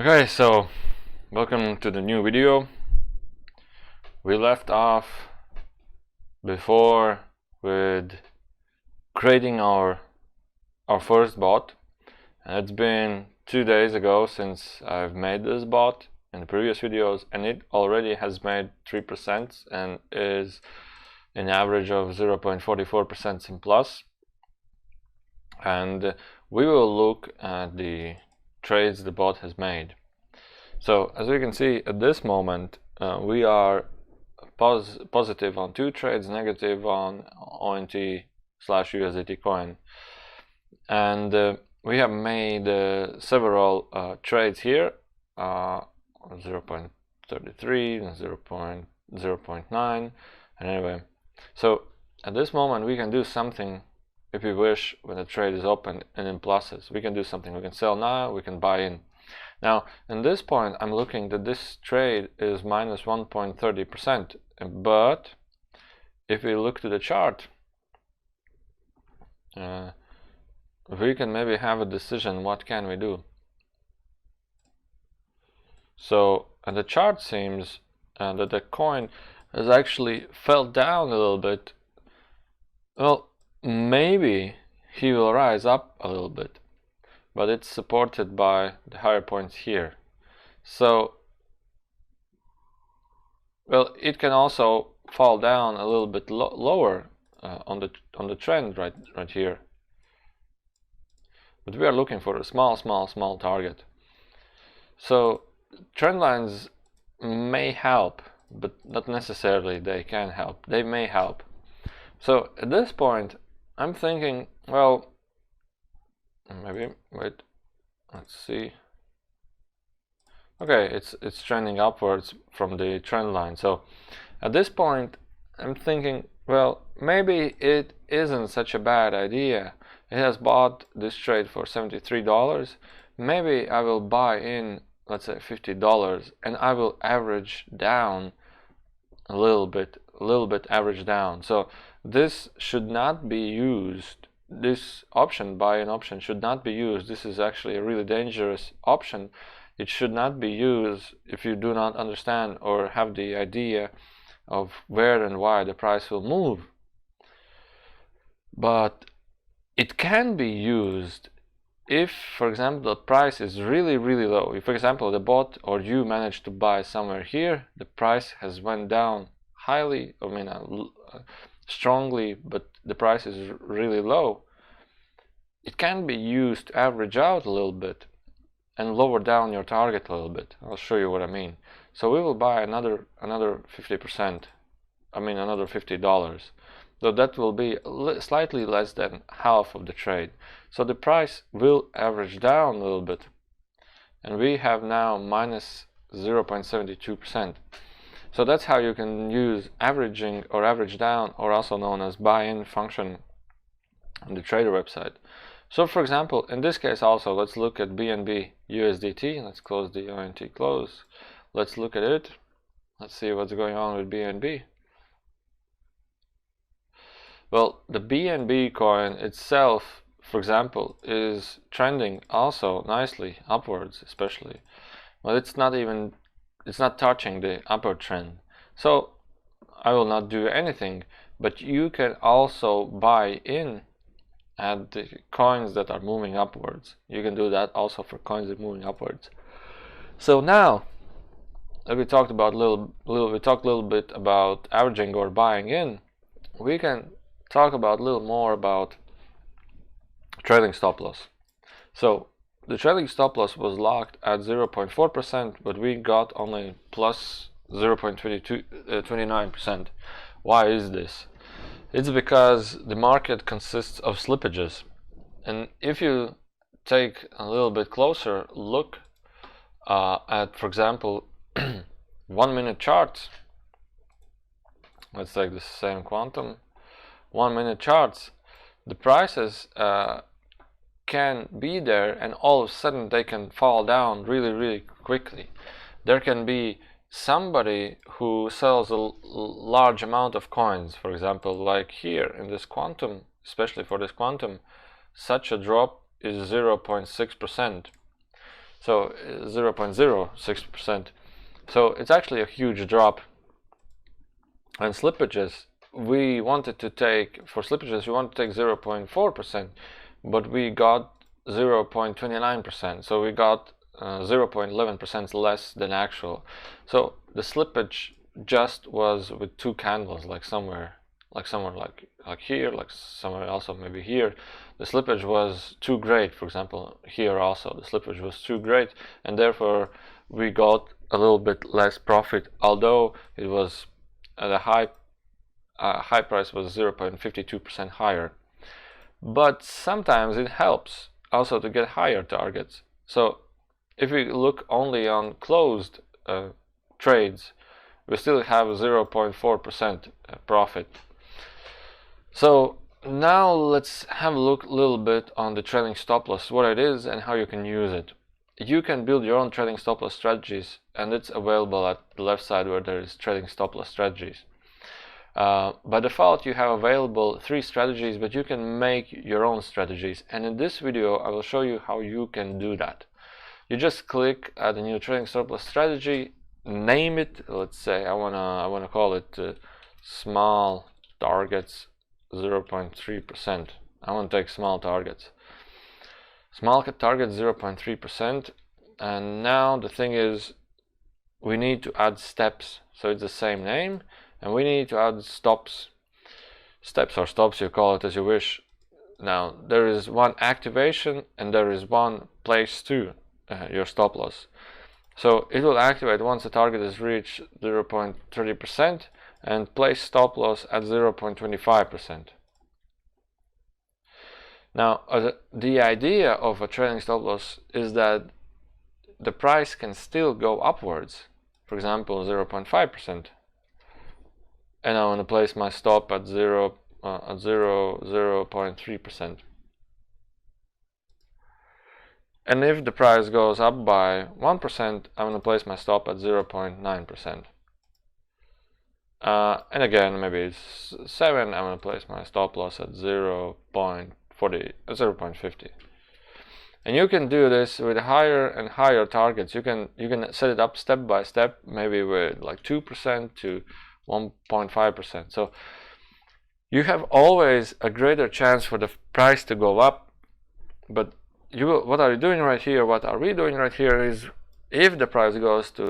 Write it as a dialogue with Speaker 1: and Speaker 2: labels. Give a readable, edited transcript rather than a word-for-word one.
Speaker 1: Okay, so welcome to the new video. We left off before with creating our first bot, and it's been 2 days ago since I've made this bot in the previous videos, and it already has made 3% and is an average of 0.44% in plus. And we will look at the trades the bot has made. So as we can see at this moment, we are positive on 2 trades, negative on ONT/USDT coin, and we have made several trades here, 0.33 and 0.9, and anyway, so at this moment we can do something if we wish. When the trade is open and in pluses, we can do something. We can sell now, we can buy in. Now, in this point, I'm looking that this trade is minus 1.30%, but if we look to the chart, we can maybe have a decision. What can we do? So, and the chart seems that the coin has actually fell down a little bit. Well, maybe he will rise up a little bit, but it's supported by the higher points here. So, well, it can also fall down a little bit lower on the trend right here. But we are looking for a small target. So trend lines may help, but not necessarily they can help. They may help. So at this point, I'm thinking, well, maybe wait. Let's see. Okay, it's trending upwards from the trend line. So at this point, I'm thinking, well, maybe it isn't such a bad idea. It has bought this trade for $73. Maybe I will buy in, let's say $50, and I will average down a little bit average down. So this should not be used. This option, buy-in option, should not be used. This is actually a really dangerous option. It should not be used if you do not understand or have the idea of where and why the price will move. But it can be used if, for example, the price is really low. If, for example, the bot or you manage to buy somewhere here, the price has went down highly, strongly, but the price is really low. It can be used to average out a little bit and lower down your target a little bit. I'll show you what I mean. So we will buy another 50%. Another $50. So that will be slightly less than half of the trade. So the price will average down a little bit, and we have now minus 0.72%. So that's how you can use averaging or average down, or also known as buy-in function on the trader website. So for example, in this case also, let's look at BNB USDT. Let's close the ONT close. Let's look at it. Let's see what's going on with BNB. Well, the BNB coin itself, for example, is trending also nicely upwards, especially. Well, it's not touching the upward trend. So I will not do anything, but you can also buy in at the coins that are moving upwards. You can do that also for coins that are moving upwards. So now that we talked about we talked a little bit about averaging or buying in, we can talk about a little more about trailing stop loss. So the trailing stop loss was locked at 0.4%, but we got only plus 0.29%. Why is this? It's because the market consists of slippages, and if you take a little bit closer look at, for example, 1 minute charts, let's take the same quantum, 1 minute charts, the prices can be there, and all of a sudden they can fall down really quickly. There can be somebody who sells a large amount of coins, for example, like here in this quantum, especially for this quantum, such a drop is 0.6%. so 0.06%. So it's actually a huge drop. And slippages, we wanted to take, for slippages, we want to take 0.4%, but we got 0.29%. So we got 0.11% less than actual. So the slippage just was with two candles, like somewhere like here, like somewhere also maybe here. The slippage was too great. For example, here also the slippage was too great, and therefore we got a little bit less profit, although it was at a high price was 0.52% higher. But sometimes it helps also to get higher targets. So if we look only on closed trades, we still have 0.4% profit. So now let's have a look a little bit on the trailing stop loss, what it is and how you can use it. You can build your own trailing stop loss strategies, and it's available at the left side where there is trailing stop loss strategies. By default you have available 3 strategies, but you can make your own strategies, and in this video I will show you how you can do that. You just click at the new trailing stop loss strategy, name it. Let's say I wanna call it small targets 0.3%. I want to take small targets. Small target 0.3%, and now the thing is we need to add steps, so it's the same name, and we need to add steps or stops, you call it as you wish. Now there is one activation and there is one place to your stop loss. So it will activate once the target is reached 0.30% and place stop loss at 0.25%. Now, the idea of a trailing stop loss is that the price can still go upwards, for example 0.5%, and I want to place my stop at 0.3%. And if the price goes up by 1%, I'm going to place my stop at 0.9%. And again, maybe it's 7, I'm going to place my stop loss at 0.50. And you can do this with higher and higher targets. You can set it up step by step, maybe with like 2% to 1.5%. So you have always a greater chance for the price to go up. But what are you doing right here? What are we doing right here is, if the price goes to